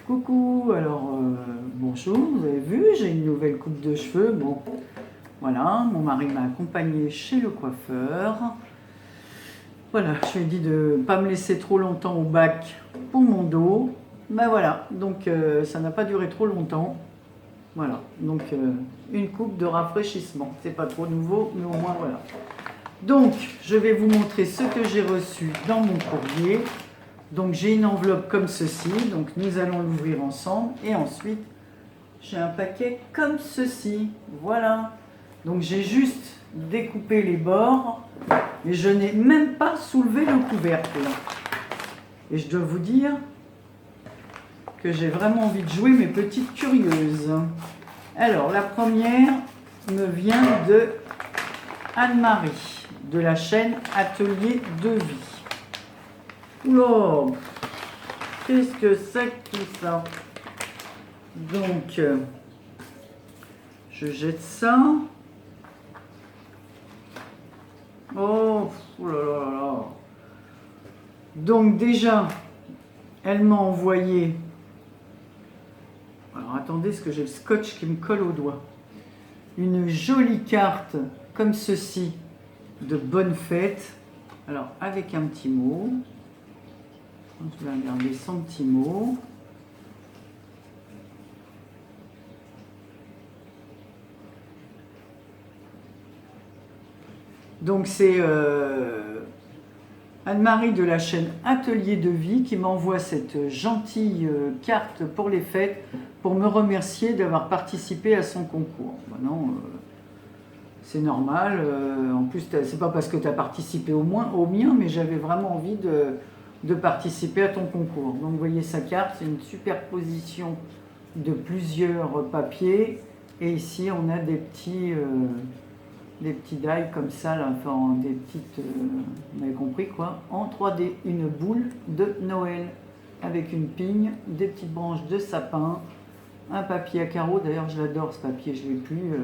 Coucou, alors bonjour, vous avez vu, j'ai une nouvelle coupe de cheveux. Bon, voilà, mon mari m'a accompagnée chez le coiffeur. Voilà, je lui ai dit de ne pas me laisser trop longtemps au bac pour mon dos. Ben voilà, donc ça n'a pas duré trop longtemps. Voilà, donc une coupe de rafraîchissement. C'est pas trop nouveau, mais au moins voilà. Donc, je vais vous montrer ce que j'ai reçu dans mon courrier. Donc j'ai une enveloppe comme ceci, donc nous allons l'ouvrir ensemble et ensuite j'ai un paquet comme ceci, voilà. Donc j'ai juste découpé les bords et je n'ai même pas soulevé le couvercle. Et je dois vous dire que j'ai vraiment envie de jouer mes petites curieuses. Alors la première me vient de Anne-Marie, de la chaîne Atelier de Vie. Oula, qu'est-ce que c'est que tout ça? Donc, je jette ça. Oh, oh là là là là. Donc déjà, elle m'a envoyé... Alors attendez, parce que j'ai le scotch qui me colle au doigt. Une jolie carte comme ceci de bonne fête. Alors, avec un petit mot. Je vais regarder son petit mot. Donc c'est Anne-Marie de la chaîne Atelier de Vie qui m'envoie cette gentille carte pour les fêtes pour me remercier d'avoir participé à son concours. Maintenant, c'est normal. En plus, c'est pas parce que tu as participé au mien, mais j'avais vraiment envie de participer à ton concours. Donc vous voyez sa carte, c'est une superposition de plusieurs papiers. Et ici, on a des petits die comme ça, là, enfin des petites, vous avez compris quoi, en 3D, une boule de Noël avec une pigne, des petites branches de sapin, un papier à carreaux, d'ailleurs je l'adore ce papier, je l'ai plus,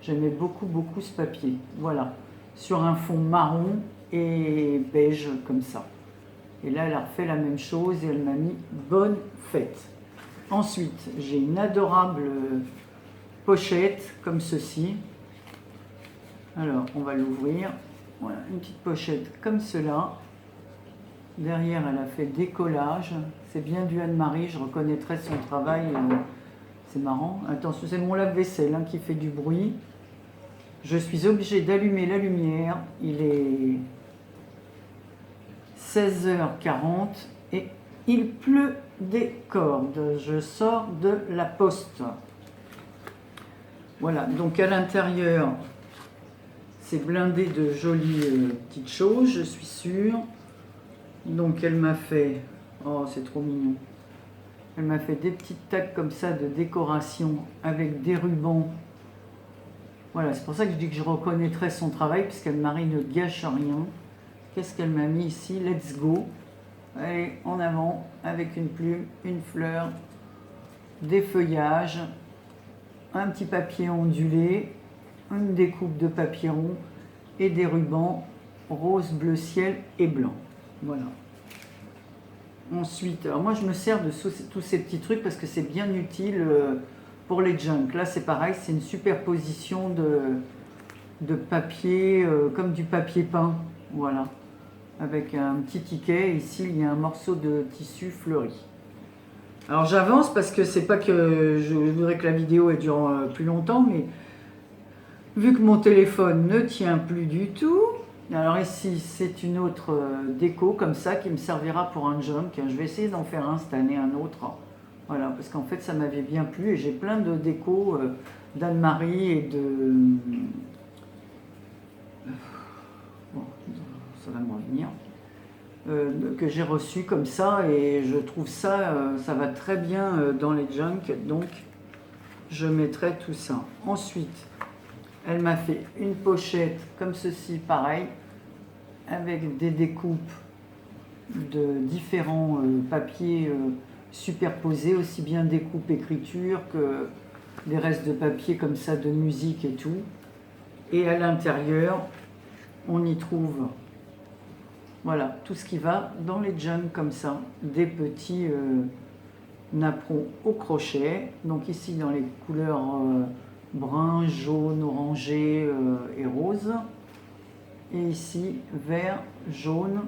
j'aimais beaucoup ce papier, voilà, sur un fond marron et beige comme ça. Et là elle a refait la même chose et elle m'a mis bonne fête. Ensuite j'ai une adorable pochette comme ceci. Alors, on va l'ouvrir. Voilà, une petite pochette comme cela. Derrière, elle a fait des collages. C'est bien du Anne-Marie, je reconnaîtrai son travail. C'est marrant. Attention, c'est mon lave-vaisselle hein, qui fait du bruit. Je suis obligée d'allumer la lumière. Il est 16h40 et il pleut des cordes. Je sors de la poste. Voilà, donc à l'intérieur... C'est blindé de jolies petites choses, je suis sûre. Donc elle m'a fait... Oh, c'est trop mignon. Elle m'a fait des petites tags comme ça de décoration avec des rubans. Voilà, c'est pour ça que je dis que je reconnaîtrai son travail, puisqu'Anne-Marie ne gâche rien. Qu'est-ce qu'elle m'a mis ici? Let's go. Allez, en avant, avec une plume, une fleur, des feuillages, un petit papier ondulé, une découpe de papier rond et des rubans rose, bleu ciel et blanc. Voilà. Ensuite, alors moi je me sers de tous ces petits trucs parce que c'est bien utile pour les junk. Là c'est pareil, c'est une superposition de papier comme du papier peint. Voilà. Avec un petit ticket. Ici il y a un morceau de tissu fleuri. Alors j'avance parce que c'est pas que je voudrais que la vidéo elle dure plus longtemps, mais vu que mon téléphone ne tient plus du tout, alors ici c'est une autre déco comme ça qui me servira pour un junk. Je vais essayer d'en faire un cette année, un autre. Voilà, parce qu'en fait ça m'avait bien plu et j'ai plein de déco d'Anne-Marie et de... Bon, ça va me revenir. Que j'ai reçu comme ça et je trouve ça, ça va très bien dans les junk. Donc je mettrai tout ça. Ensuite, elle m'a fait une pochette comme ceci, pareil, avec des découpes de différents papiers superposés, aussi bien découpe écriture que des restes de papier comme ça de musique et tout. Et à l'intérieur, on y trouve Voilà, tout ce qui va dans les junks comme ça, des petits napperons au crochet. Donc ici dans les couleurs brun, jaune, orangé et rose. Et ici vert, jaune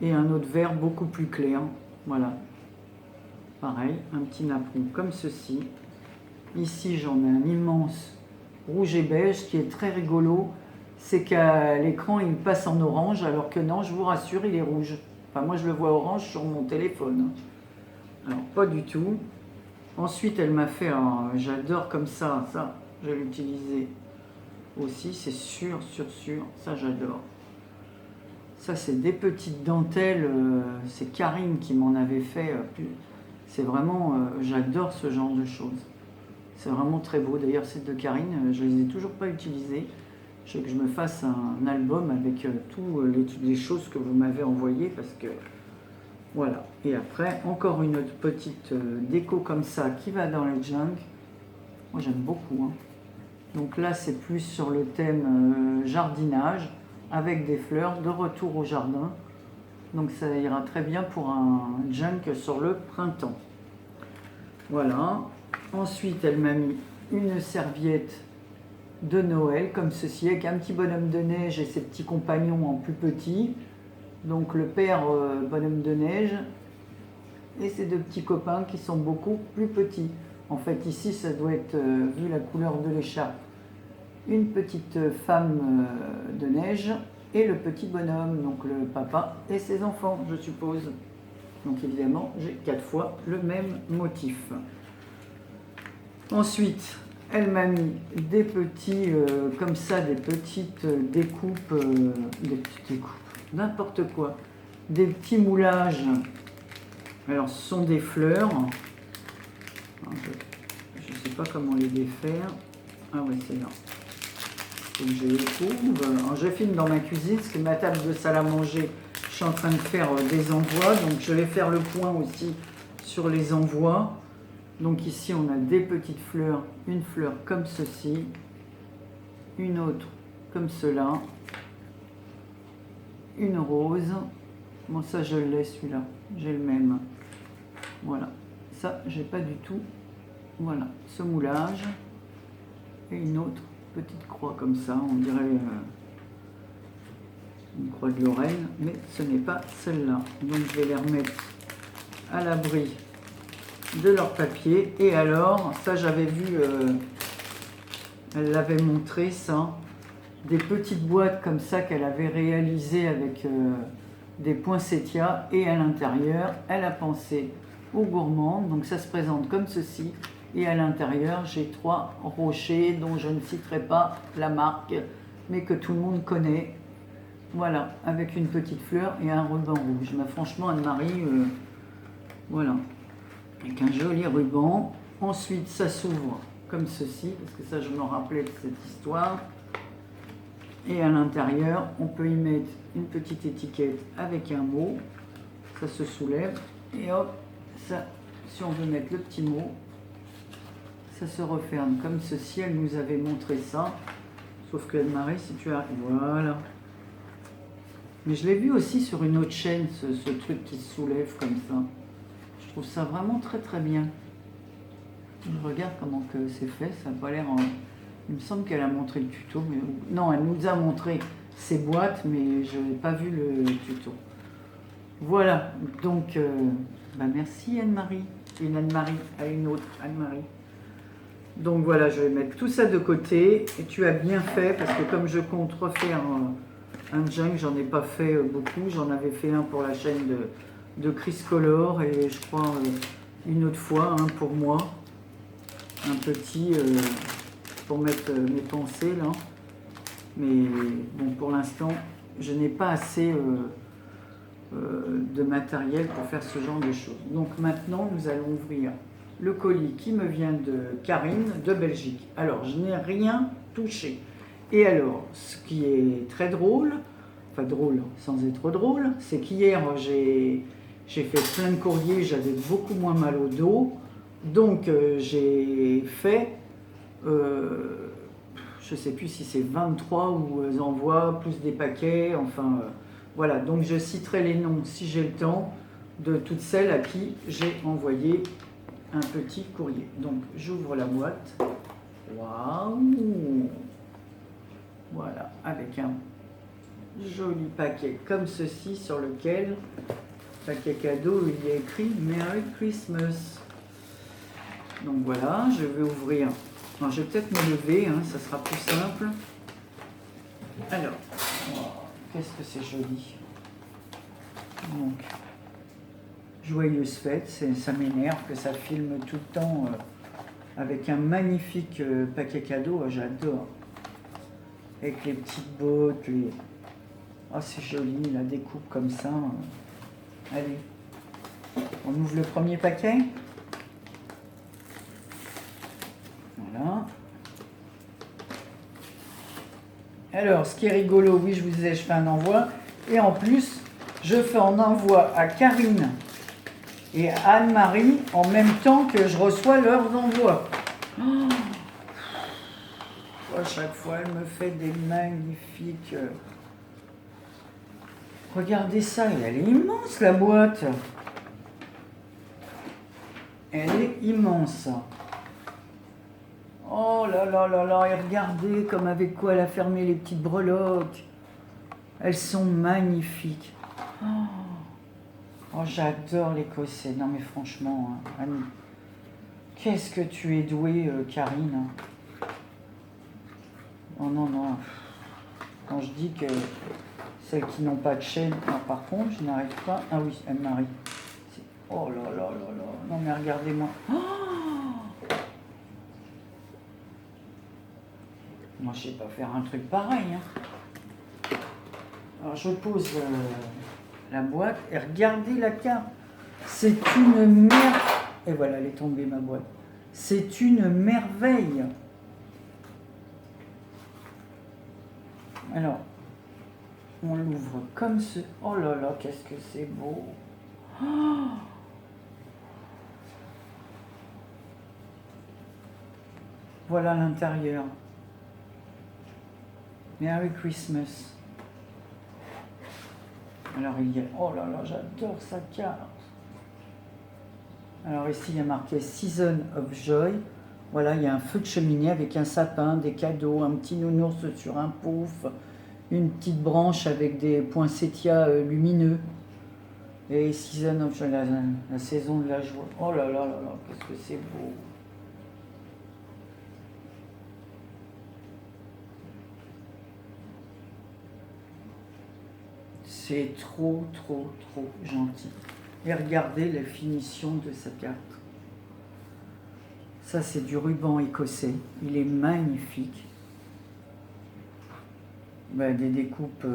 et un autre vert beaucoup plus clair. Voilà, pareil, un petit napperon comme ceci. Ici j'en ai un immense rouge et beige qui est très rigolo. C'est qu'à l'écran il passe en orange alors que non, je vous rassure, il est rouge. Enfin moi je le vois orange sur mon téléphone. Alors pas du tout. Ensuite elle m'a fait un, j'adore comme ça je vais l'utiliser aussi, c'est sûr, ça j'adore. Ça c'est des petites dentelles, c'est Karine qui m'en avait fait. C'est vraiment, j'adore ce genre de choses. C'est vraiment très beau. D'ailleurs, celles de Karine, je les ai toujours pas utilisées. Je veux que je me fasse un album avec toutes les choses que vous m'avez envoyées parce que voilà. Et après, encore une autre petite déco comme ça qui va dans les junks. Moi, j'aime beaucoup. Hein. Donc là, c'est plus sur le thème jardinage avec des fleurs de retour au jardin. Donc ça ira très bien pour un junk sur le printemps. Voilà. Ensuite, elle m'a mis une serviette de Noël, comme ceci, avec un petit bonhomme de neige et ses petits compagnons en plus petit. Donc le père bonhomme de neige et ses deux petits copains qui sont beaucoup plus petits. En fait, ici, ça doit être, vu la couleur de l'écharpe, une petite femme de neige et le petit bonhomme, donc le papa et ses enfants, je suppose. Donc évidemment, j'ai 4 fois le même motif. Ensuite, elle m'a mis des petits, comme ça, des petites découpes, n'importe quoi, des petits moulages. Alors, ce sont des fleurs. Je ne sais pas comment les défaire. Ah ouais, c'est là. Donc, je les trouve. Alors, je filme dans ma cuisine, parce que ma table de salle à manger, je suis en train de faire des envois. Donc, je vais faire le point aussi sur les envois. Donc ici, on a des petites fleurs, une fleur comme ceci, une autre comme cela, une rose. Bon, ça, je l'ai, celui-là. J'ai le même. Voilà. Ça, j'ai pas du tout. Voilà, ce moulage. Et une autre petite croix comme ça. On dirait une croix de Lorraine, mais ce n'est pas celle-là. Donc, je vais les remettre à l'abri de leur papier. Et alors, ça j'avais vu, elle l'avait montré ça, des petites boîtes comme ça qu'elle avait réalisées avec des poinsettias et à l'intérieur, elle a pensé aux gourmands. Donc ça se présente comme ceci et à l'intérieur, j'ai 3 rochers dont je ne citerai pas la marque, mais que tout le monde connaît. Voilà, avec une petite fleur et un ruban rouge. Mais franchement, Anne-Marie, voilà. Avec un joli ruban. Ensuite, ça s'ouvre comme ceci, parce que ça, je me rappelais de cette histoire. Et à l'intérieur, on peut y mettre une petite étiquette avec un mot. Ça se soulève. Et hop, ça, si on veut mettre le petit mot, ça se referme comme ceci. Elle nous avait montré ça. Sauf que Anne-Marie, si tu as... Voilà. Mais je l'ai vu aussi sur une autre chaîne, ce truc qui se soulève comme ça. Je trouve ça vraiment très très bien. Je regarde comment que c'est fait, ça n'a pas l'air... Il me semble qu'elle a montré le tuto, mais... Non, elle nous a montré ses boîtes, mais je n'ai pas vu le tuto. Voilà, donc, bah merci Anne-Marie. Une Anne-Marie à une autre Anne-Marie. Donc voilà, je vais mettre tout ça de côté. Et tu as bien fait, parce que comme je compte refaire un junk, j'en ai pas fait beaucoup. J'en avais fait un pour la chaîne de Chris Color et je crois une autre fois pour moi. Un petit pour mettre mes pensées là. Mais bon, pour l'instant, je n'ai pas assez de matériel pour faire ce genre de choses. Donc maintenant, nous allons ouvrir le colis qui me vient de Karine de Belgique. Alors, je n'ai rien touché. Et alors, ce qui est très drôle, enfin drôle sans être drôle, c'est qu'hier, j'ai fait plein de courriers, j'avais beaucoup moins mal au dos. Donc, j'ai fait, je je ne sais plus si c'est 23 ou envois, plus des paquets, enfin voilà. Donc je citerai les noms, si j'ai le temps, de toutes celles à qui j'ai envoyé un petit courrier. Donc j'ouvre la boîte. Waouh! Voilà, avec un joli paquet comme ceci sur lequel, paquet cadeau, il y a écrit Merry Christmas. Donc voilà, je vais ouvrir. Alors, je vais peut-être me lever, hein, ça sera plus simple. Alors, oh, qu'est-ce que c'est joli. Donc, joyeuse fête, ça m'énerve que ça filme tout le temps avec un magnifique paquet cadeau, j'adore. Avec les petites bottes, les... Oh, c'est joli, la découpe comme ça. Allez, on ouvre le premier paquet. Voilà. Alors, ce qui est rigolo, oui, je vous disais, je fais un envoi. Et en plus, je fais un envoi à Karine et à Anne-Marie en même temps que je reçois leurs envois. Oh, à chaque fois, elle me fait des magnifiques... Regardez ça, elle est immense, la boîte. Elle est immense. Oh là là là là, et regardez comme avec quoi elle a fermé les petites breloques. Elles sont magnifiques. Oh, j'adore l'écossais. Non mais franchement, hein, Annie, qu'est-ce que tu es douée, Karine. Oh non, non. Quand je dis que celles qui n'ont pas de chaîne, non, par contre, je n'arrive pas. Ah oui, Anne-Marie. Oh là là là là. Non mais regardez-moi. Oh, moi, je ne sais pas faire un truc pareil. Hein. Alors, je pose la boîte et regardez la carte. C'est une merveille. Et voilà, elle est tombée, ma boîte. C'est une merveille. Alors, on l'ouvre comme ce... Oh là là, qu'est-ce que c'est beau. Oh, voilà l'intérieur. Merry Christmas. Alors il y a... Oh là là, j'adore sa carte. Alors ici, il y a marqué Season of Joy. Voilà, il y a un feu de cheminée avec un sapin, des cadeaux, un petit nounours sur un pouf, une petite branche avec des poinsettias lumineux. Et Season of Joy, la saison de la joie. Oh là là là là, qu'est-ce que c'est beau. C'est trop, trop, trop gentil. Et regardez la finition de sa carte. Ça, c'est du ruban écossais. Il est magnifique. Ben, des découpes...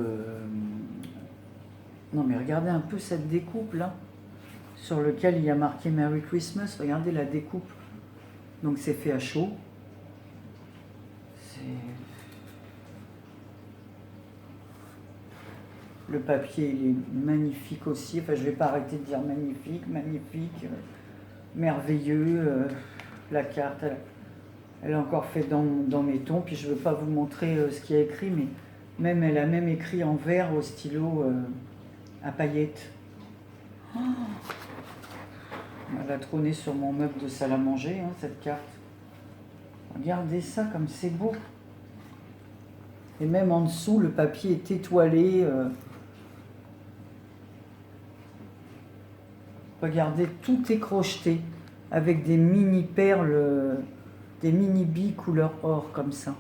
Non, mais regardez un peu cette découpe, là, sur lequel il y a marqué Merry Christmas. Regardez la découpe. Donc, c'est fait à chaud. Le papier, il est magnifique aussi. Enfin, je ne vais pas arrêter de dire magnifique, magnifique, merveilleux. La carte, elle est encore faite dans mes tons. Puis je ne veux pas vous montrer ce qu'il y a écrit, mais même, elle a même écrit en vert au stylo à paillettes. Oh, elle a trôné sur mon meuble de salle à manger, hein, cette carte. Regardez ça comme c'est beau. Et même en dessous, le papier est étoilé. Regardez, tout est crocheté avec des mini perles, des mini billes couleur or comme ça.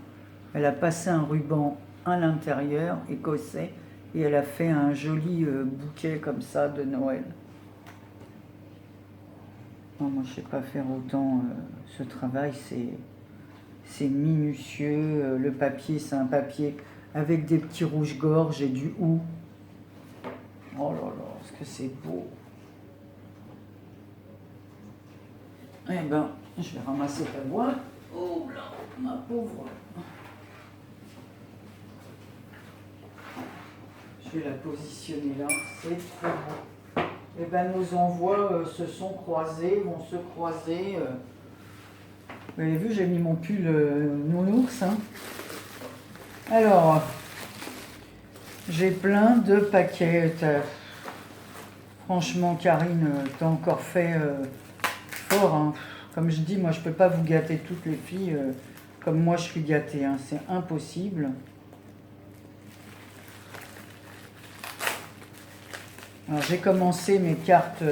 Elle a passé un ruban à l'intérieur, écossais, et elle a fait un joli bouquet comme ça de Noël. Non, moi je ne sais pas faire autant ce travail, c'est minutieux. Le papier, c'est un papier avec des petits rouges-gorges et du hou. Oh là là, est-ce que c'est beau. Eh ben, je vais ramasser ta boîte. Oh là, ma pauvre. Je vais la positionner là, c'est trop beau. Eh ben, nos envois se sont croisés, vont se croiser. Vous avez vu, j'ai mis mon pull nounours. Hein. Alors, j'ai plein de paquets. Franchement, Karine, t'as encore fait fort. Hein. Comme je dis, moi, je peux pas vous gâter toutes les filles comme moi, je suis gâtée. Hein. C'est impossible. Alors, j'ai commencé mes cartes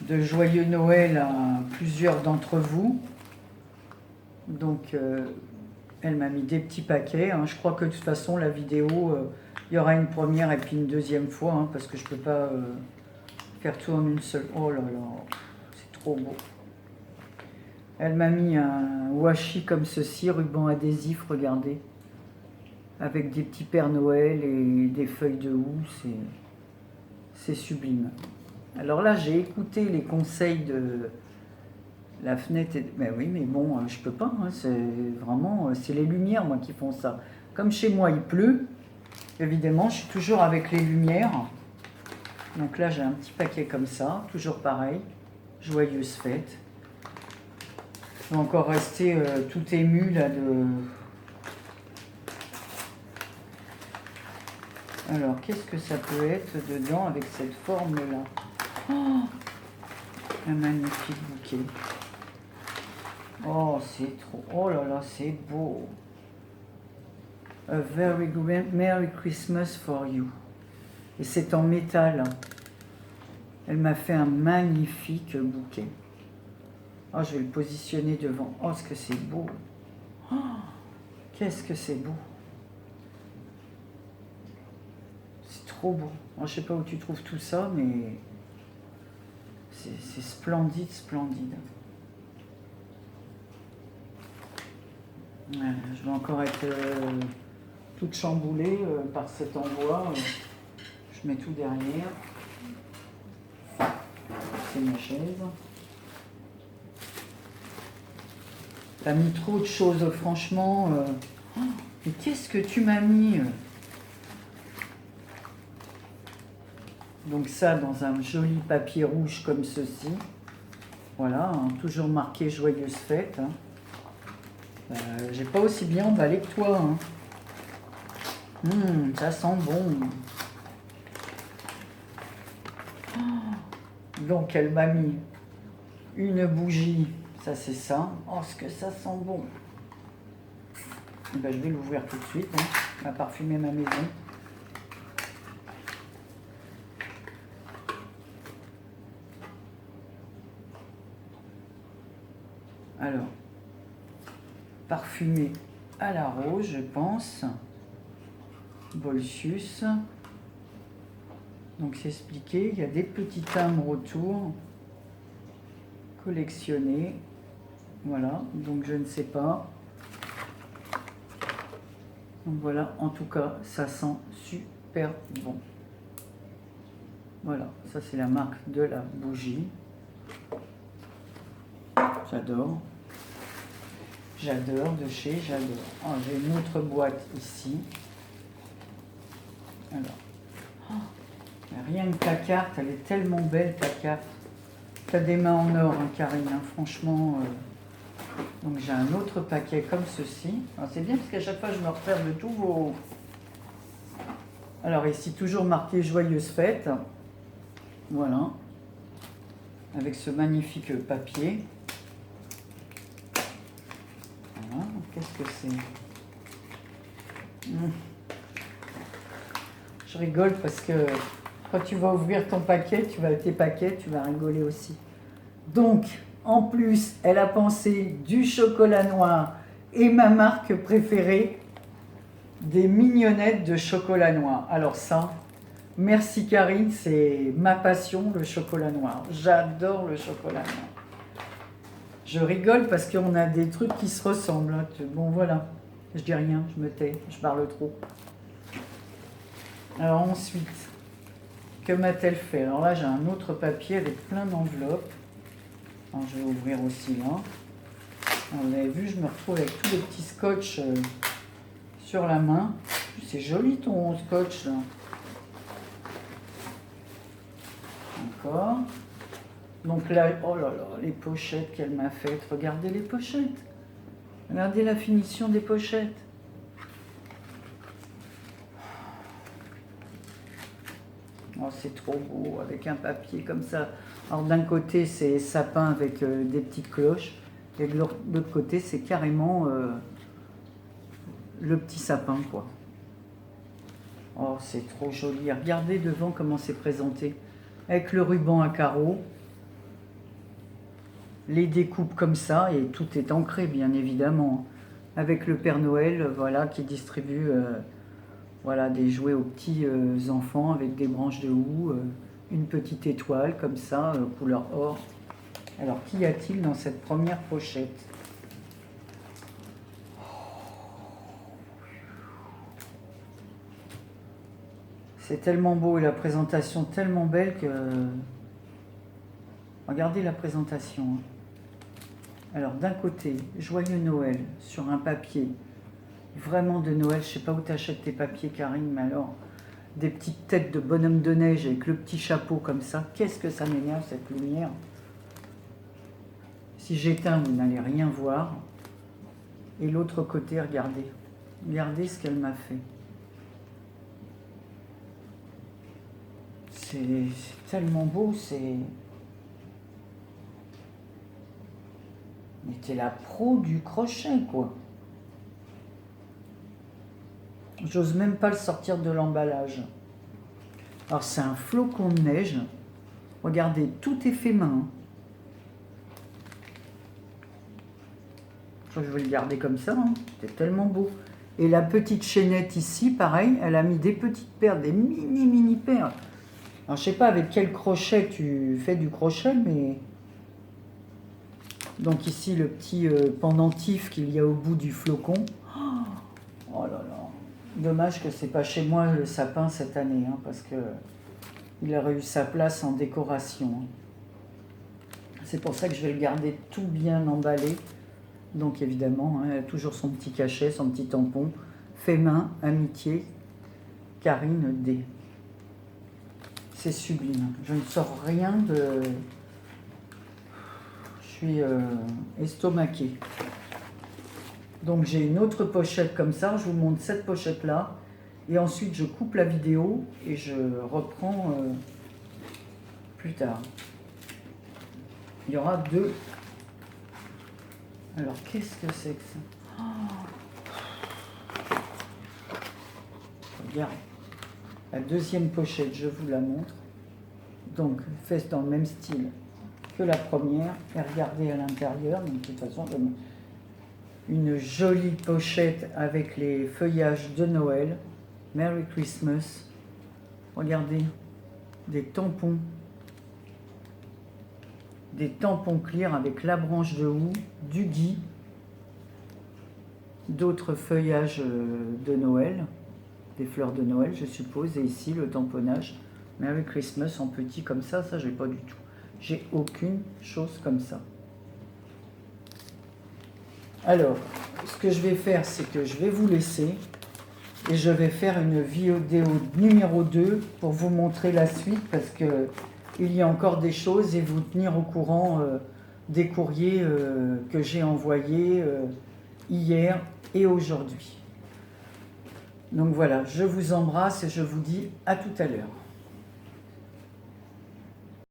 de joyeux Noël à plusieurs d'entre vous. Donc, elle m'a mis des petits paquets. Hein. Je crois que de toute façon, la vidéo, il y aura une première et puis une deuxième fois, hein, parce que je ne peux pas faire tout en une seule. Oh là là, c'est trop beau. Elle m'a mis un washi comme ceci, ruban adhésif, regardez. Avec des petits Pères Noël et des feuilles de houx, c'est sublime. Alors là, j'ai écouté les conseils de la fenêtre. Ben oui, mais bon, je peux pas. Hein, c'est vraiment, c'est les lumières, moi, qui font ça. Comme chez moi, il pleut. Évidemment, je suis toujours avec les lumières. Donc là, j'ai un petit paquet comme ça, toujours pareil. Joyeuse fête. Je vais encore rester tout ému là de... Alors, qu'est-ce que ça peut être dedans avec cette forme-là? Oh, un magnifique bouquet. Oh, c'est trop... Oh là là, c'est beau. A very good Merry Christmas for you. Et c'est en métal. Elle m'a fait un magnifique bouquet. Oh, je vais le positionner devant. Oh, ce que c'est beau. Oh, qu'est-ce que c'est beau. C'est trop beau. Alors, je ne sais pas où tu trouves tout ça, mais c'est splendide, splendide. Voilà, je vais encore être toute chamboulée par cet envoi. Je mets tout derrière. C'est ma chaise. T'as mis trop de choses, franchement. Oh, mais qu'est-ce que tu m'as mis? Donc ça, dans un joli papier rouge comme ceci. Voilà, hein, toujours marqué Joyeuse Fête. Hein. J'ai pas aussi bien emballé que toi. Hein. Ça sent bon. Oh, donc elle m'a mis une bougie. Ça, c'est ça. Oh, ce que ça sent bon. Et ben, je vais l'ouvrir tout de suite. Hein. On va parfumer ma maison. Alors, parfumé à la rose, je pense. Bolsius. Donc, c'est expliqué. Il y a des petits timbres autour. Collectionnés. Voilà, donc je ne sais pas. Donc voilà, en tout cas, ça sent super bon. Voilà, ça c'est la marque de la bougie. J'adore. J'adore, de chez J'adore. Oh, j'ai une autre boîte ici. Alors, oh, rien que ta carte, elle est tellement belle ta carte. T'as des mains en or, hein, Karine, hein, franchement. Donc j'ai un autre paquet comme ceci. C'est bien parce qu'à chaque fois je me repère de tous vos... Alors ici toujours marqué Joyeuse Fête. Voilà. Avec ce magnifique papier. Voilà. Qu'est-ce que c'est? Je rigole parce que quand tu vas ouvrir ton paquet, tes paquets, tu vas rigoler aussi. Donc, en plus, elle a pensé du chocolat noir et ma marque préférée, des mignonnettes de chocolat noir. Alors ça, merci Karine, c'est ma passion, le chocolat noir. J'adore le chocolat noir. Je rigole parce qu'on a des trucs qui se ressemblent. Hein. Bon, voilà, je dis rien, je me tais, je parle trop. Alors ensuite, que m'a-t-elle fait? Alors là, j'ai un autre papier avec plein d'enveloppes. Alors, je vais ouvrir aussi là. Alors, vous avez vu, je me retrouve avec tous les petits scotch sur la main. C'est joli ton scotch là. Encore. Donc là, oh là là, les pochettes qu'elle m'a faites. Regardez les pochettes. Regardez la finition des pochettes. trop beau, avec un papier comme ça. Alors d'un côté, c'est sapin avec des petites cloches, et de l'autre côté, c'est carrément le petit sapin, quoi. Oh, c'est trop joli. Regardez devant comment c'est présenté. Avec le ruban à carreaux, les découpes comme ça, et tout est ancré, bien évidemment. Avec le Père Noël, voilà, qui distribue voilà, des jouets aux petits enfants avec des branches de houx, une petite étoile comme ça, couleur or. Alors, qu'y a-t-il dans cette première pochette? C'est tellement beau et la présentation tellement belle que... Regardez la présentation. Hein. Alors d'un côté, Joyeux Noël sur un papier vraiment de Noël. Je sais pas où tu achètes tes papiers, Karine, mais alors des petites têtes de bonhomme de neige avec le petit chapeau comme ça. Qu'est-ce que ça m'énerve cette lumière. Si j'éteins, vous n'allez rien voir. Et l'autre côté, regardez. Regardez ce qu'elle m'a fait. C'est tellement beau, c'est... Mais t'es la pro du crochet, quoi. J'ose même pas le sortir de l'emballage. Alors, c'est un flocon de neige. Regardez, tout est fait main. Je vais le garder comme ça, hein. C'est tellement beau. Et la petite chaînette ici, pareil, elle a mis des petites perles, des mini perles. Alors, je sais pas avec quel crochet tu fais du crochet, mais... Donc ici, le petit pendentif qu'il y a au bout du flocon. Oh là là. Dommage que c'est pas chez moi le sapin cette année, hein, parce que il aurait eu sa place en décoration. Hein. C'est pour ça que je vais le garder tout bien emballé. Donc évidemment, hein, elle a toujours son petit cachet, son petit tampon. Fait main, amitié, Karine D. C'est sublime. Je ne sors rien de... Je suis estomaquée. Donc j'ai une autre pochette comme ça. Je vous montre cette pochette-là. Et ensuite, je coupe la vidéo et je reprends plus tard. Il y aura deux. Alors, qu'est-ce que c'est que ça? Oh, regarde. La deuxième pochette, je vous la montre. Donc, fait dans le même style que la première. Et regardez à l'intérieur. Donc, de toute façon, une jolie pochette avec les feuillages de Noël. Merry Christmas. Regardez, des tampons. Des tampons clear avec la branche de houx, du gui, d'autres feuillages de Noël, des fleurs de Noël, je suppose. Et ici, le tamponnage. Merry Christmas en petit comme ça j'ai pas du tout. J'ai aucune chose comme ça. Alors, ce que je vais faire, c'est que je vais vous laisser et je vais faire une vidéo numéro 2 pour vous montrer la suite parce que il y a encore des choses et vous tenir au courant des courriers que j'ai envoyés hier et aujourd'hui. Donc voilà, je vous embrasse et je vous dis à tout à l'heure.